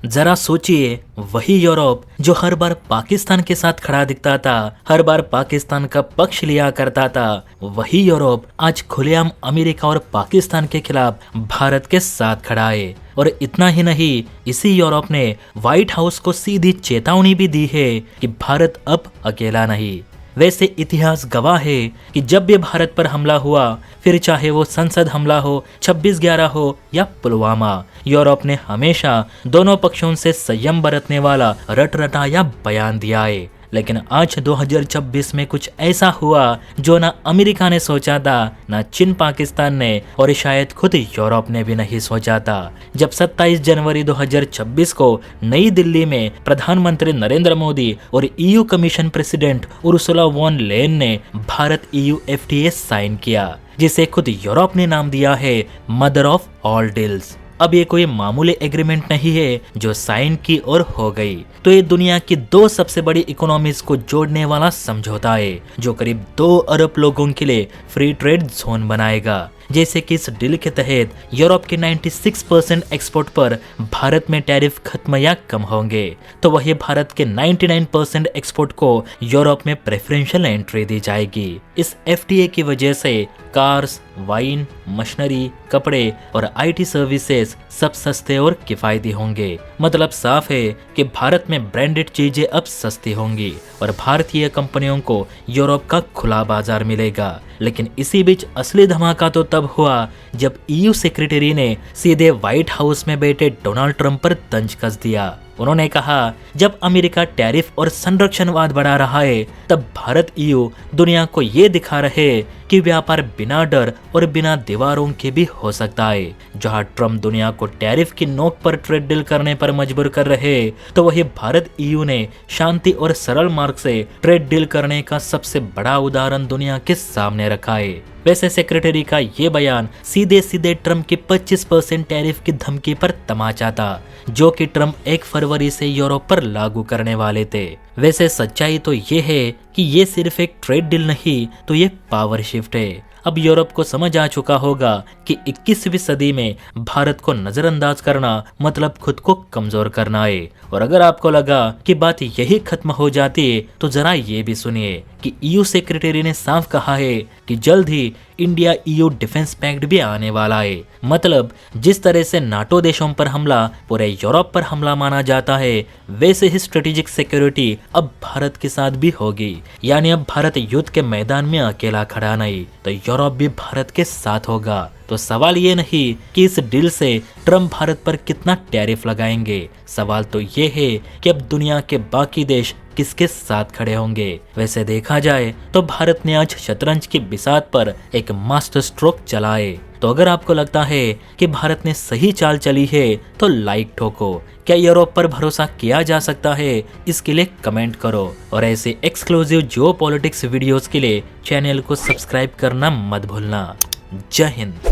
जरा सोचिए, वही यूरोप जो हर बार पाकिस्तान के साथ खड़ा दिखता था, हर बार पाकिस्तान का पक्ष लिया करता था, वही यूरोप आज खुलेआम अमेरिका और पाकिस्तान के खिलाफ भारत के साथ खड़ा है। और इतना ही नहीं, इसी यूरोप ने व्हाइट हाउस को सीधी चेतावनी भी दी है कि भारत अब अकेला नहीं। वैसे इतिहास गवाह है कि जब भी भारत पर हमला हुआ, फिर चाहे वो संसद हमला हो, 26/11 हो या पुलवामा, यूरोप ने हमेशा दोनों पक्षों से संयम बरतने वाला रटरटाया बयान दिया है। लेकिन आज 2026 में कुछ ऐसा हुआ जो ना अमेरिका ने सोचा था, ना चीन पाकिस्तान ने, और शायद खुद यूरोप ने भी नहीं सोचा था। जब 27 जनवरी 2026 को नई दिल्ली में प्रधानमंत्री नरेंद्र मोदी और EU commission president Ursula von Leyen ने भारत EU FTA साइन किया, जिसे खुद यूरोप ने नाम दिया है मदर ऑफ ऑल डील्स। अब ये कोई मामूली एग्रीमेंट नहीं है जो साइन की और हो गई, तो ये दुनिया की दो सबसे बड़ी इकोनॉमीज को जोड़ने वाला समझौता है जो करीब 2 अरब लोगों के लिए फ्री ट्रेड जोन बनाएगा। जैसे कि इस डील के तहत यूरोप के 96% एक्सपोर्ट पर भारत में टैरिफ खत्म या कम होंगे, तो वही भारत के 99% एक्सपोर्ट को यूरोप में प्रेफरेंशियल एंट्री दी जाएगी। इस FTA की वजह से कार्स, वाइन, मशीनरी, कपड़े और IT सर्विसेज सब सस्ते और किफायती होंगे। मतलब साफ है कि भारत में ब्रांडेड चीजें अब सस्ती होंगी और भारतीय कंपनियों को यूरोप का खुला बाजार मिलेगा। लेकिन इसी बीच असली धमाका तो तब हुआ जब EU सेक्रेटरी ने सीधे व्हाइट हाउस में बैठे डोनाल्ड ट्रंप पर तंज कस दिया। उन्होंने कहा, जब अमेरिका टैरिफ और संरक्षणवाद बढ़ा रहा है, तब भारत EU दुनिया को ये दिखा रहे कि व्यापार बिना डर और बिना दीवारों के भी हो सकता है। जहां ट्रंप दुनिया को टैरिफ की नोक पर ट्रेड डील करने पर मजबूर कर रहे, तो वही भारत EU ने शांति और सरल मार्ग से ट्रेड डील करने का सबसे बड़ा उदाहरण दुनिया के सामने रखा है। वैसे सेक्रेटरी का ये बयान सीधे सीधे ट्रंप की 25% टैरिफ की धमकी पर तमाचा था, जो कि ट्रंप 1 फरवरी से यूरोप पर लागू करने वाले थे। वैसे सच्चाई तो ये है कि ये सिर्फ एक ट्रेड डील नहीं, तो ये पावर शिफ्ट है। अब यूरोप को समझ आ चुका होगा कि 21वीं सदी में भारत को नजरअंदाज करना मतलब खुद को कमजोर करना है। और अगर आपको लगा कि बात यही खत्म हो जाती है, तो जरा ये भी सुनिए कि EU सेक्रेटरी ने साफ कहा है कि जल्द ही इंडिया EU डिफेंस पैक्ट भी आने वाला है। मतलब जिस तरह से नाटो देशों पर हमला पूरे यूरोप पर हमला माना जाता है, वैसे ही स्ट्रेटेजिक सिक्योरिटी अब भारत के साथ भी होगी। यानी अब भारत युद्ध के मैदान में अकेला खड़ा नहीं, तो यूरोप भी भारत के साथ होगा। तो सवाल ये नहीं कि इस डील से ट्रंप भारत पर कितना टैरिफ लगाएंगे, सवाल तो ये है कि अब दुनिया के बाकी देश किसके साथ खड़े होंगे। वैसे देखा जाए तो भारत ने आज शतरंज की बिसात पर एक मास्टर स्ट्रोक चलाए। तो अगर आपको लगता है कि भारत ने सही चाल चली है, तो लाइक ठोको। क्या यूरोप पर भरोसा किया जा सकता है, इसके लिए कमेंट करो। और ऐसे एक्सक्लूसिव जियोपॉलिटिक्स वीडियोस के लिए चैनल को सब्सक्राइब करना मत भूलना। जय हिंद।